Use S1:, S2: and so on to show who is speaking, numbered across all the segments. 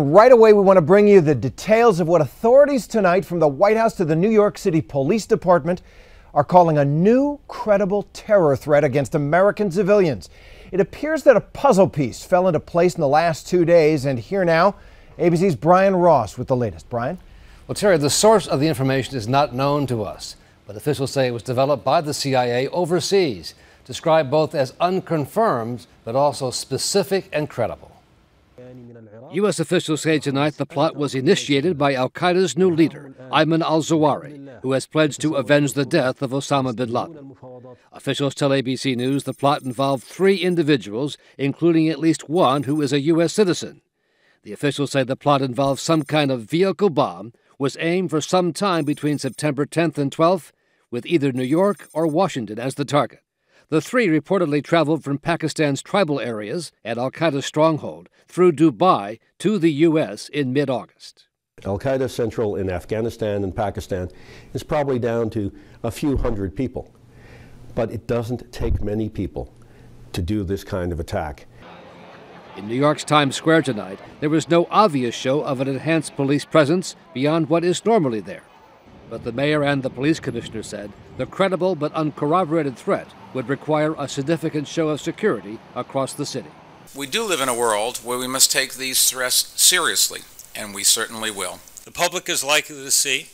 S1: Right away, we want to bring you the details of what authorities tonight, from the White House to the New York City Police Department, are calling a new credible terror threat against American civilians. It appears that a puzzle piece fell into place in the last 2 days, and here now, ABC's Brian Ross with the latest. Brian?
S2: Well, Terry, the source of the information is not known to us, but officials say it was developed by the CIA overseas, described both as unconfirmed but also specific and credible. U.S. officials say tonight the plot was initiated by al-Qaeda's new leader, Ayman al-Zawahiri, who has pledged to avenge the death of Osama bin Laden. Officials tell ABC News the plot involved 3 individuals, including at least one who is a U.S. citizen. The officials say the plot involved some kind of vehicle bomb, was aimed for some time between September 10th and 12th, with either New York or Washington as the target. The 3 reportedly traveled from Pakistan's tribal areas and al-Qaeda's stronghold through Dubai to the U.S. in mid-August.
S3: Al-Qaeda Central in Afghanistan and Pakistan is probably down to a few hundred people. But it doesn't take many people to do this kind of attack.
S2: In New York's Times Square tonight, there was no obvious show of an enhanced police presence beyond what is normally there. But the mayor and the police commissioner said the credible but uncorroborated threat would require a significant show of security across the city.
S4: We do live in a world where we must take these threats seriously, and we certainly will.
S5: The public is likely to see,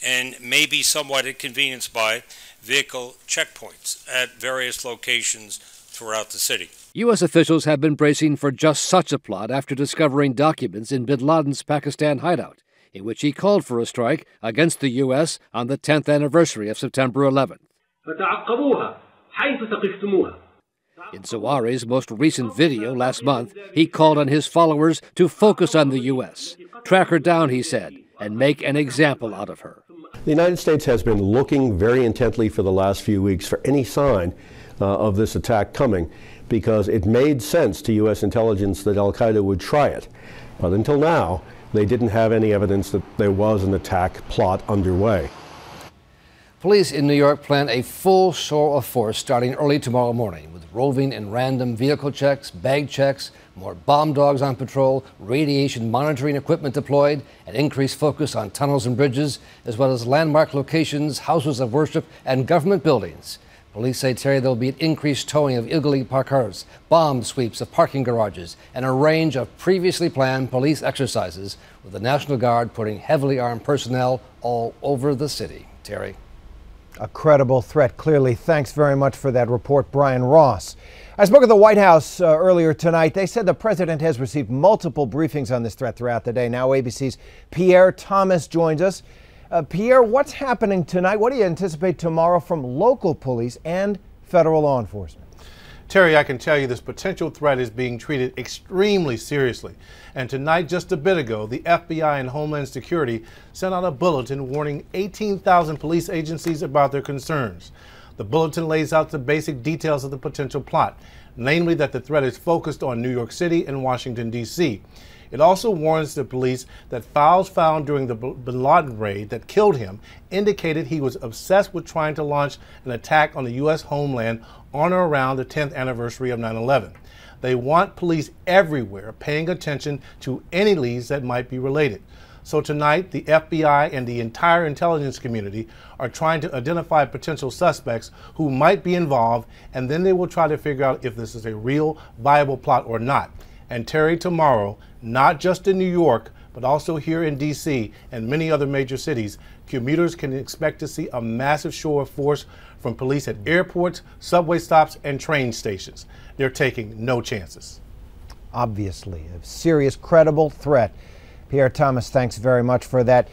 S5: and may be somewhat inconvenienced by, vehicle checkpoints at various locations throughout the city.
S2: U.S. officials have been bracing for just such a plot after discovering documents in bin Laden's Pakistan hideout, in which he called for a strike against the U.S. on the 10th anniversary of September 11th. In Zawahiri's most recent video last month, he called on his followers to focus on the U.S., track her down, he said, and make an example out of her.
S3: The United States has been looking very intently for the last few weeks for any sign of this attack coming, because it made sense to U.S. intelligence that al-Qaeda would try it. But until now, they didn't have any evidence that there was an attack plot underway.
S2: Police in New York plan a full show of force starting early tomorrow morning, with roving and random vehicle checks, bag checks, more bomb dogs on patrol, radiation monitoring equipment deployed, an increased focus on tunnels and bridges, as well as landmark locations, houses of worship, and government buildings. Police say, Terry, there will be an increased towing of illegally parked cars, bomb sweeps of parking garages, and a range of previously planned police exercises, with the National Guard putting heavily armed personnel all over the city. Terry?
S1: A credible threat, clearly. Thanks very much for that report, Brian Ross. I spoke at the White House earlier tonight. They said the president has received multiple briefings on this threat throughout the day. Now ABC's Pierre Thomas joins us. Pierre, what's happening tonight? What do you anticipate tomorrow from local police and federal law enforcement?
S6: Terry, I can tell you this potential threat is being treated extremely seriously. And tonight, just a bit ago, the FBI and Homeland Security sent out a bulletin warning 18,000 police agencies about their concerns. The bulletin lays out the basic details of the potential plot, namely that the threat is focused on New York City and Washington, D.C. It also warns the police that files found during the bin Laden raid that killed him indicated he was obsessed with trying to launch an attack on the U.S. homeland on or around the 10th anniversary of 9/11. They want police everywhere paying attention to any leads that might be related. So tonight, the FBI and the entire intelligence community are trying to identify potential suspects who might be involved, and then they will try to figure out if this is a real, viable plot or not. And Terry, tomorrow, not just in New York, but also here in D.C. and many other major cities, commuters can expect to see a massive show of force from police at airports, subway stops, and train stations. They're taking no chances.
S1: Obviously, a serious, credible threat. Pierre Thomas, thanks very much for that.